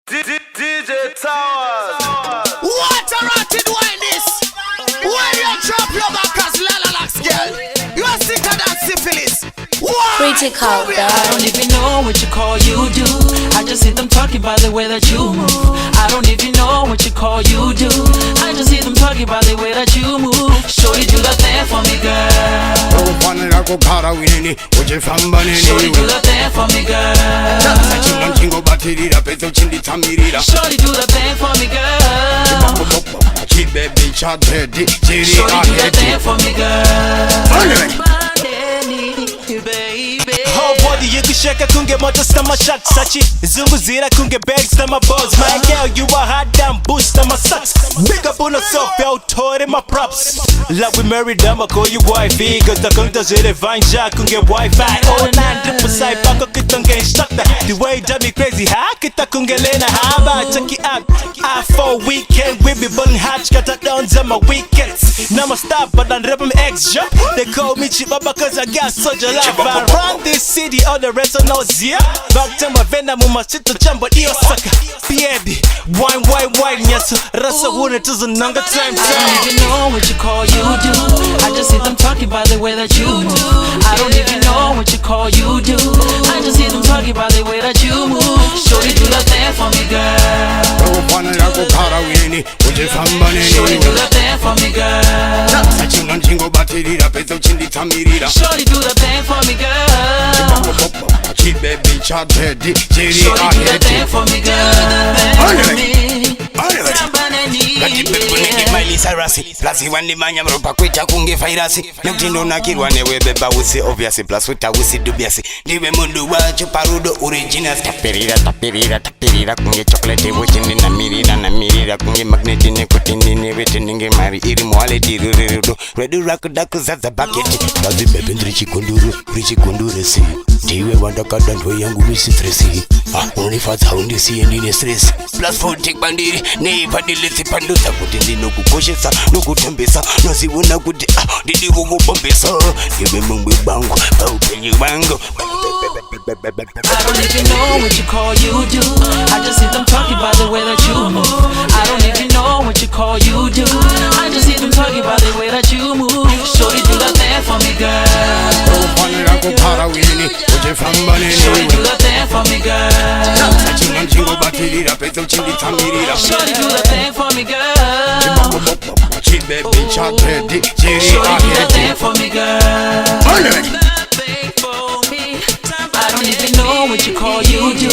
DJ Towers. What a rotted wine this? Why you drop your back as Lalalax girl? You are sicker than syphilis. Critical, I don't even know what you call you do. I just hear them talking by the way that you move. I don't even know what you call you do. I just hear them talking by the way that you move. Show you do that thing for me, girl. Show you do that thing for me, girl. Show you do that thing for me, girl. Show you do that thing for me, girl. Whole body yekushaka kunge moto stomach shot sachi zunguzira kunge bags na my balls. My girl, you a hot damn boost on my socks. Big up on yourself, yo, tore my props. Like we married, I'ma call you wifey. Cause the kunta zere vine jack kunge Wi-Fi. Oh, 9 side bako kitange instructor. The way that me crazy, ha kita kunge lena haba. Check it out, I4 weekend. We be burning hot, got that down on my weekends. Now I stop, but I'm rapping extra. They call me Chibaba cause I got such a lot. Around this city, all the rest are no zia. Back to my vena, mama shit to jump, but you sucker. Piedi, wine, yes. Rasa wuna to the nanga time. I don't even know what you call you do. I just hear them talking by the way that you move. I don't even know what you call you do. I just hear them talking by the way that you move. Show you do that thing for me, girl. Show you do that thing for me, girl. Show you do that thing for me, girl. Show you do that thing for me, girl. Sarasi, plus he wandi manya mropa kwecha kunge fairasi. Nuktindo nakirwa newe beba usi obviasi plus wita usi dubiasi. Diwe mundu wacho parudo original. Tapirira kunge chocolate wechini na mirira kunge magneti nekutindi newete ninge mari iri mwale tirurudu. Redu rakudaku zaza baketi. Kazi bebe richi kunduru si. Tiwe wanda kadandwe yangu misi stresi. Unifadha undisi endine stress. Plus 40 bandiri neiva dilisi panduza kutindi nukukoshesa nukutembesa nasiwona kuti didi kukubombesa iwe mungu bangu paupenyi bangu. I don't even know what you call you do. I just hear them talking by the way that you move. I don't even know what you call you do. I just hear them talking by the way that you move. Show you do that thing for me, girl. Show you do that thing for me, girl. Show you do that thing for me, girl. Show you do that thing for me, girl. I don't even know what you call you do.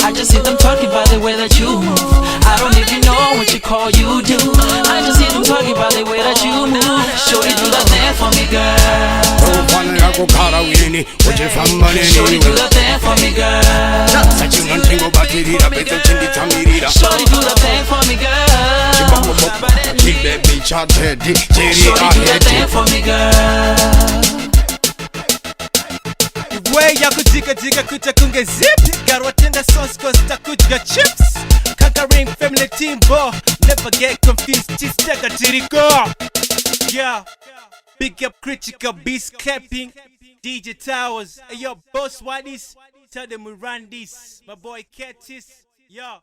I just hear them talking by the way that you move. I don't even know what you call you do. I just hear them talking by the way that you move. Show you do that thing for me, girl. Show you do that thing for me, girl. Show you do that thing for me, girl. Show you do that thing for me, girl. Way ya kutika kuta kunge zip. Garwatenda sauce costa kutka chips. Conquering family team bo. Never get confused, just take a Kritical. Yeah. Big up Critical, beats clapping. DJ Towers. Hey yo, boss, why this? Tell them we run this. My boy Curtis. Yo.